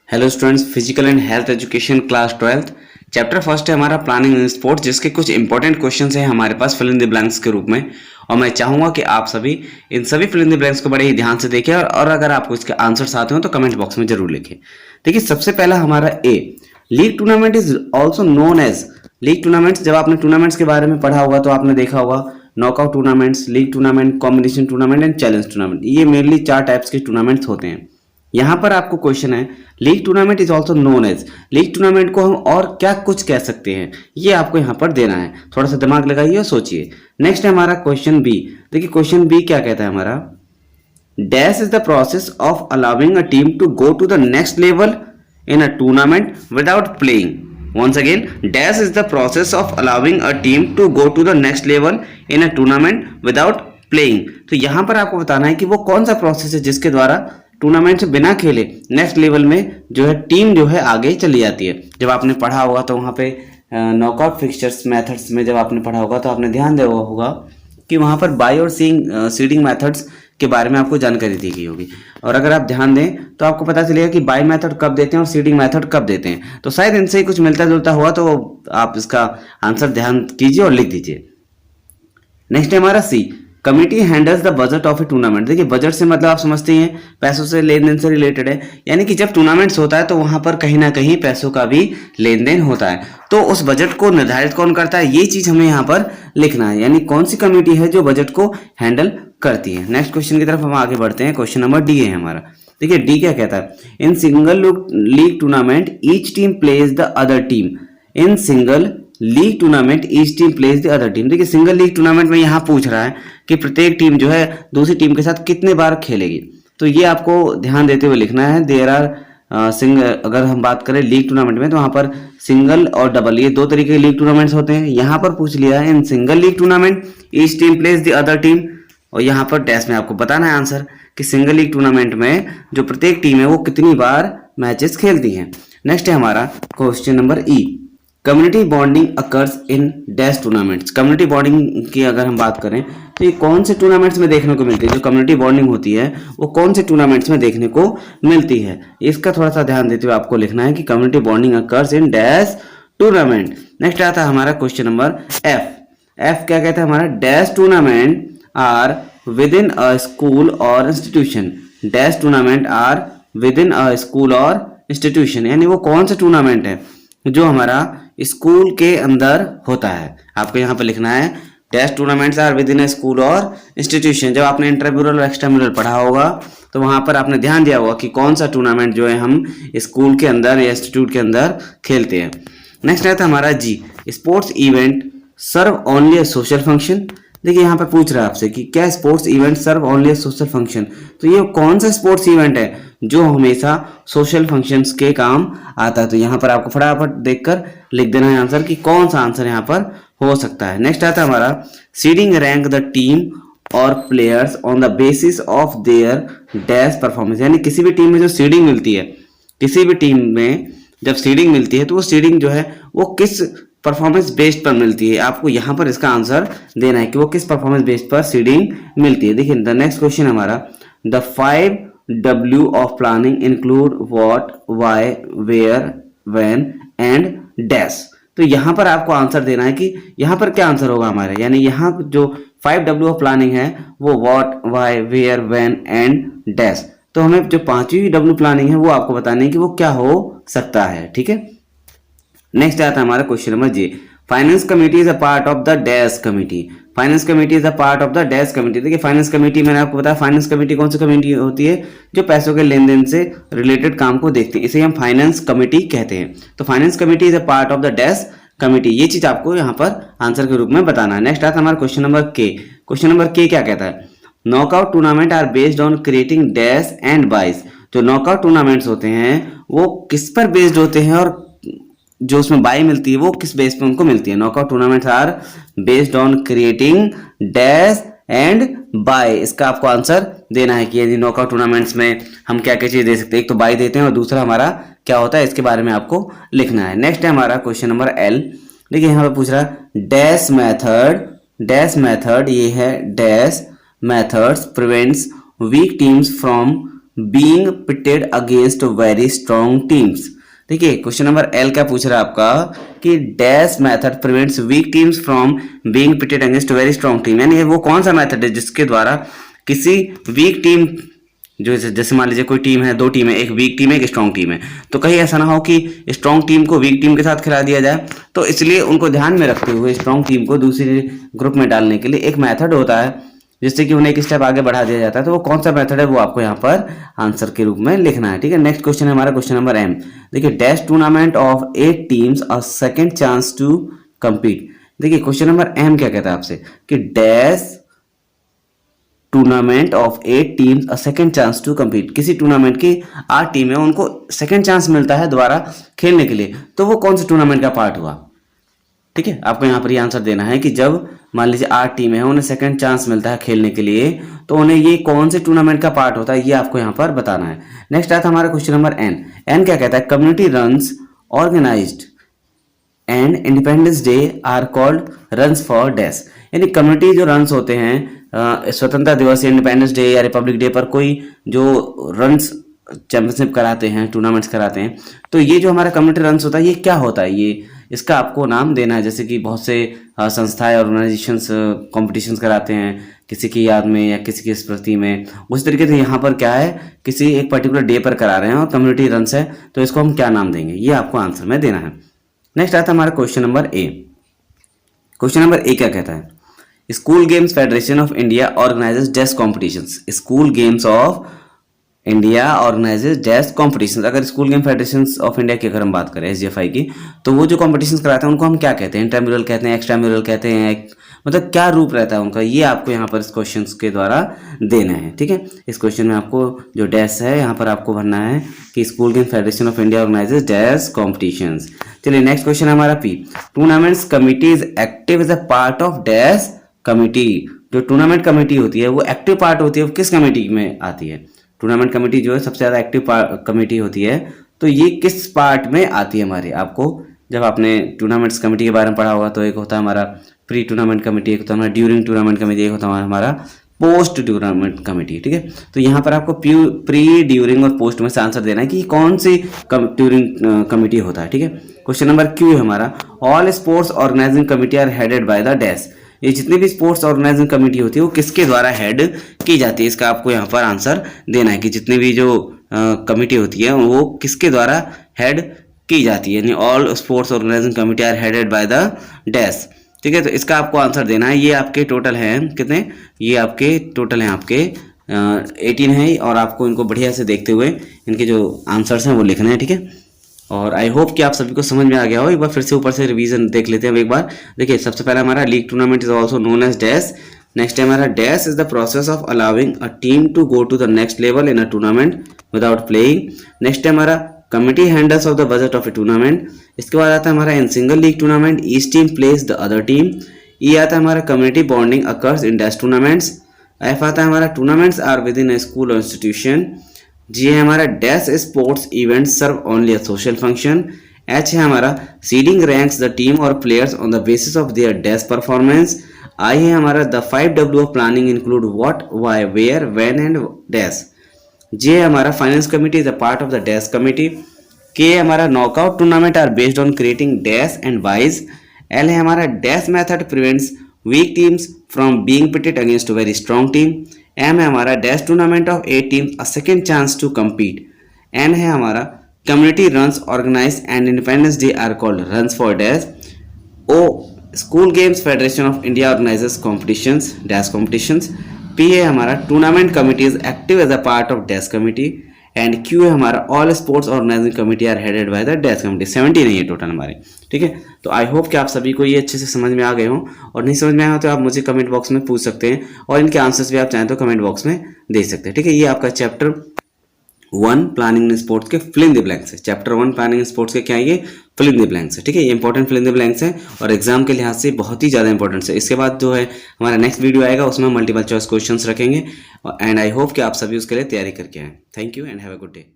Hello students, physical and health education class 12th chapter first है हमारा planning in sports, जिसके कुछ important questions हैं हमारे पास फिल इन द ब्लैंक्स के रूप में। और मैं चाहूंगा कि आप सभी इन सभी फिल इन द ब्लैंक्स को बड़े ही ध्यान से देखें और अगर आपको इसके आंसर्स आते हो तो कमेंट बॉक्स में जरूर लिखें। देखिए, सबसे पहला हमारा A, league tournament is also known as. League tournaments, जब आपने टूर्नामेंट्स के बारे में पढ़ा होगा तो आपने देखा होगा knockout tournaments, league tournament, combination tournament and challenge tournament. ये मेनली 4 टाइप्स के टूर्नामेंट्स होते हैं। यहाँ पर आपको क्वेश्चन है, league tournament is also known as, league tournament को हम और क्या कुछ कह सकते हैं, ये आपको यहाँ पर देना है। थोड़ा सा दिमाग लगाइए और सोचिए। नेक्स्ट है हमारा क्वेश्चन बी। देखिए क्वेश्चन बी क्या कहता है हमारा, dash is the process of allowing a team to go to the next level in a tournament without playing. once again, dash is the process of allowing a team to go to the next level in a tournament without playing। तो यहाँ पर आपको बताना है कि वो कौन सा प्रोसेस है जिसके द्वारा टूर्नामेंट से बिना खेले नेक्स्ट लेवल में जो है टीम जो है आगे चली जाती है। जब आपने पढ़ा होगा तो वहाँ पे नॉकआउट फिक्सचर्स मेथड्स में जब आपने पढ़ा होगा तो आपने ध्यान दिया होगा कि वहाँ पर बाई और सीडिंग मेथड्स के बारे में आपको जानकारी दी गई होगी। और अगर आप ध्यान दें तो आपको पता चलेगा कि बाई मेथड कब देते हैं और सीडिंग मेथड कब देते हैं। तो शायद इनसे ही कुछ मिलता जुलता हुआ, तो आप इसका आंसर ध्यान कीजिए और लिख दीजिए। नेक्स्ट है हमारा C, committee handles the budget of a tournament. देखिए बजट से मतलब आप समझते हैं पैसों से, लेन देन से रिलेटेड है। यानी कि जब टूर्नामेंट्स होता है तो वहां पर कहीं ना कहीं पैसों का भी लेन देन होता है। तो उस बजट को निर्धारित कौन करता है, ये चीज हमें यहाँ पर लिखना है। यानी कौन सी कमिटी है जो बजट को हैंडल करती है। नेक्स्ट क्वेश्चन की तरफ हम आगे बढ़ते हैं। क्वेश्चन नंबर डी है हमारा। देखिए डी क्या कहता है, इन single league tournament each team plays the other team. In single league tournament each team plays the other team. देखिए सिंगल लीग टूर्नामेंट में यहाँ पूछ रहा है कि प्रत्येक टीम जो है दूसरी टीम के साथ कितने बार खेलेगी। तो ये आपको ध्यान देते हुए लिखना है। देयर आर सिंगल, अगर हम बात करें लीग टूर्नामेंट में तो वहां पर सिंगल और डबल, ये 2 तरीके के लीग टूर्नामेंट्स होते हैं। यहाँ पर पूछ लिया है इन single league tournament each team plays the other team, और यहाँ पर डैश में आपको बताना है आंसर कि सिंगल लीग टूर्नामेंट में जो प्रत्येक टीम है वो कितनी बार मैचेस खेलती है। नेक्स्ट है हमारा question number E, community bonding occurs in dash tournaments. Community bonding की अगर हम बात करें तो ये कौन से टूर्नामेंट्स में देखने को मिलती है, जो कम्युनिटी बॉन्डिंग होती है वो कौन से टूर्नामेंट्स में देखने को मिलती है। इसका थोड़ा सा ध्यान देते हुए आपको लिखना है कि community bonding occurs in dash tournament. Next आता है हमारा क्वेश्चन नंबर एफ। एफ क्या कहता है हमारा, dash tournament are within a school और institution. Dash tournament are within a school और इंस्टीट्यूशन, यानी वो कौन सा टूर्नामेंट है जो हमारा स्कूल के अंदर होता है। आपको यहाँ पर लिखना है dash tournaments are within a school और इंस्टीट्यूशन। जब आपने इंटरम्यूरल और एक्सट्राम्यूरल पढ़ा होगा तो वहां पर आपने ध्यान दिया होगा कि कौन सा टूर्नामेंट जो है हम स्कूल के अंदर या इंस्टीट्यूट के अंदर खेलते हैं। नेक्स्ट रहता है हमारा जी, स्पोर्ट्स इवेंट सर्व ओनली ए सोशल फंक्शन। देखिए यहाँ पर पूछ रहा है आपसे कि क्या स्पोर्ट्स इवेंट सर्व ओनली ए सोशल फंक्शन। तो ये कौन सा स्पोर्ट्स इवेंट है जो हमेशा सोशल फंक्शंस के काम आता है। तो यहाँ पर आपको फटाफट देखकर लिख देना है आंसर कि कौन सा आंसर यहाँ पर हो सकता है। नेक्स्ट आता है हमारा सीडिंग रैंक द टीम और players on the basis of their dash performance. यानी किसी भी टीम में जो सीडिंग मिलती है, किसी भी टीम में जब सीडिंग मिलती है तो वो सीडिंग जो है वो किस परफॉर्मेंस बेस्ड पर मिलती है। आपको यहाँ पर इसका आंसर देना है कि वो किस परफॉर्मेंस बेस्ड पर सीडिंग मिलती है। देखिए द नेक्स्ट क्वेश्चन हमारा, the 5 W of planning include what, why, where, when and dash। तो यहाँ पर आपको आंसर देना है कि यहाँ पर क्या आंसर होगा हमारे। यानी यहाँ जो 5W ऑफ प्लानिंग है वो what, why, where, when and dash। तो हमें जो 5वीं W प्लानिंग है वो आपको बतानी है कि वो क्या हो सकता है। ठीक है, नेक्स्ट आता है हमारा question number G, finance committee is a part of the dash committee. Finance committee is a part of the dash committee. देखिए फाइनेंस कमेटी, मैंने आपको बताया फाइनेंस कमेटी कौन सी कमेटी होती है, जो पैसों के लेन देन से रिलेटेड काम को देखते हैं, इसे हम फाइनेंस कमेटी कहते हैं। तो finance committee is a part of the dash committee, ये चीज आपको यहाँ पर आंसर के रूप में बताना है। नेक्स्ट आता है हमारा question number K. Question number K क्या कहता है, knockout tournament are based on creating dash and byes. जो नॉकआउट टूर्नामेंट्स होते हैं वो किस पर बेस्ड होते हैं और जो उसमें बाई मिलती है वो किस बेस पे उनको मिलती है। Knockout tournaments are based on creating dash and bye. इसका आपको आंसर देना है कि यदि नॉकआउट टूर्नामेंट्स में हम क्या क्या चीज दे सकते हैं। एक तो बाय देते हैं और दूसरा हमारा क्या होता है, इसके बारे में आपको लिखना है। नेक्स्ट है हमारा क्वेश्चन नंबर एल। देखिए यहाँ पे पूछ रहा है डैश मेथड। ये है dash methods prevents weak teams from being pitted against very strong teams. देखिए क्वेश्चन नंबर एल क्या पूछ रहा है आपका कि dash method prevents weak teams from being pitted against very strong team, यानी वो कौन सा मेथड है जिसके द्वारा किसी वीक टीम, जो जैसे मान लीजिए कोई टीम है, दो टीम है, एक वीक टीम है एक स्ट्रॉन्ग टीम है, तो कहीं ऐसा ना हो कि स्ट्रॉन्ग टीम को वीक टीम के साथ खिला दिया जाए। तो इसलिए उनको ध्यान में रखते हुए स्ट्रॉन्ग टीम को दूसरे ग्रुप में डालने के लिए एक मेथड होता है जिससे कि उन्हें एक स्टेप आगे बढ़ा दिया जाता है। तो वो कौन सा मेथड है वो आपको यहाँ पर आंसर के रूप में लिखना है। ठीक है, नेक्स्ट क्वेश्चन है हमारा क्वेश्चन नंबर एम। देखिए dash tournament of 8 teams a second chance to compete. देखिए क्वेश्चन नंबर एम क्या कहता है आपसे कि dash tournament of 8 teams a second chance to compete. किसी टूर्नामेंट की 8 टीम है उनको सेकंड चांस मिलता है दोबारा खेलने के लिए, तो वो कौन से टूर्नामेंट का पार्ट हुआ। ठीक है, आपको यहाँ पर ये आंसर देना है कि जब मान लीजिए 8 टीम है उन्हें सेकंड चांस मिलता है खेलने के लिए, तो उन्हें ये कौन से टूर्नामेंट का पार्ट होता है ये आपको यहाँ पर बताना है। नेक्स्ट आता है हमारा क्वेश्चन नंबर एन। एन क्या कहता है, community runs organized and Independence Day are called runs for dash. यानी कम्युनिटी जो रन्स होते हैं स्वतंत्रता दिवस या इंडिपेंडेंस डे या रिपब्लिक डे पर कोई जो रन्स चैंपियनशिप कराते हैं, टूर्नामेंट्स कराते हैं, तो ये जो हमारा कम्युनिटी रन्स होता है ये क्या होता है, ये इसका आपको नाम देना है। जैसे कि बहुत से संस्थाएं ऑर्गेनाइजेशंस कॉम्पिटिशंस कराते हैं किसी की याद में या किसी की स्मृति में, उस तरीके से यहाँ पर क्या है किसी एक पर्टिकुलर डे पर करा रहे हैं और कम्युनिटी रन्स है, तो इसको हम क्या नाम देंगे ये आपको आंसर में देना है। नेक्स्ट आता है हमारा question number A. Question number A क्या कहता है, school games federation of India organises dash competitions. School games of India organises dash competitions. अगर school game federation of India की अगर हम बात करें एसजीएफआई की, तो वो जो कॉम्पिटिशंस कराते हैं उनको हम क्या कहते हैं, इंट्राम्यूरल कहते हैं, एक्स्ट्राम्यूरल कहते हैं, मतलब क्या रूप रहता है उनका, ये आपको यहाँ पर इस क्वेश्चन के द्वारा देना है। ठीक है, इस क्वेश्चन में आपको जो डैश है यहाँ पर आपको भरना है कि school game federation of India organises dash competitions. चलिए नेक्स्ट क्वेश्चन हमारा P. Tournaments committee is active as a part of dash committee. जो टूर्नामेंट कमेटी होती है वो एक्टिव पार्ट होती है, वो किस कमेटी में आती है। टूर्नामेंट कमेटी जो है सबसे ज़्यादा एक्टिव कमेटी होती है, तो ये किस पार्ट में आती है हमारे। आपको जब आपने टूर्नामेंट्स कमेटी के बारे में पढ़ा होगा तो एक होता है हमारा प्री टूर्नामेंट कमेटी, एक होता है हमारा ड्यूरिंग टूर्नामेंट कमेटी, एक होता है हमारा पोस्ट टूर्नामेंट कमेटी। ठीक है, तो यहाँ पर आपको प्री ड्यूरिंग और पोस्ट में से आंसर देना है कि कौन सी ड्यूरिंग कमेटी होता है। ठीक है, क्वेश्चन नंबर क्यू है हमारा, all sports organizing committee are headed by the dash. ये जितनी भी स्पोर्ट्स ऑर्गेनाइजिंग कमेटी होती है वो किसके द्वारा हेड की जाती है, इसका आपको यहाँ पर आंसर देना है कि जितनी भी जो कमेटी होती है वो किसके द्वारा हेड की जाती है, यानी all sports organizing committee are headed by the dash. ठीक है, तो इसका आपको आंसर देना है। ये आपके टोटल हैं कितने, ये आपके टोटल हैं आपके 18 है, और आपको इनको बढ़िया से देखते हुए इनके जो आंसर्स हैं वो लिखने हैं। ठीक है, और आई होप कि आप सभी को समझ में आ गया हो। एक बार फिर से ऊपर से रिवीजन देख लेते हैं एक बार। देखिए सबसे पहला हमारा league tournament is also known as dash. Next है हमारा dash is the process of allowing a team to go to the next level in a tournament without playing. Next है हमारा committee handles of the budget of a tournament. इसके बाद आता है हमारा in single league tournament each team plays the other team. ये आता है हमारा community bonding occurs in dash tournaments. F आता है हमारा tournaments are within a school और इंस्टीट्यूशन। जी है हमारा dash sports event serve only a social function. H है हमारा सीडिंग रैंक्स द टीम और players on the basis of their dash performance. I है हमारा the 5W of planning include what, why, where, when and dash. J है हमारा finance committee is a part of the dash committee. K है हमारा knockout tournament are based on creating dash and wise. L है हमारा dash method prevents weak teams from being pitted against a very strong team. M है हमारा dash tournament of 8 teams a second chance to compete. N है हमारा community runs organise and Independence Day are called runs for dash. O school games federation of India organises competitions dash competitions. P है हमारा tournament committee is active as a part of dash committee. And Q है हमारा all sports organising committee are headed by the dash committee. 70 नहीं है total हमारे। ठीक है, तो आई होप कि आप सभी को ये अच्छे से समझ में आ गए हो, और नहीं समझ में आया हो तो आप मुझे कमेंट बॉक्स में पूछ सकते हैं, और इनके आंसर्स भी आप चाहें तो कमेंट बॉक्स में दे सकते हैं। ठीक है, ये आपका चैप्टर 1 प्लानिंग इन स्पोर्ट्स के फिल इन द ब्लैंक्स है। चैप्टर 1 प्लानिंग इन स्पोर्ट्स के क्या है, ये फिल इन द ब्लैंक्स है। ठीक है, ये important fill in the blanks है और एग्जाम के लिहाज से बहुत ही ज़्यादा इंपॉर्टेंट है। इसके बाद जो है हमारा नेक्स्ट वीडियो आएगा उसमें मल्टीपल चॉइस क्वेश्चंस रखेंगे, एंड आई होप कि आप सभी उसके लिए तैयारी करके आएँ। Thank you and have a good day.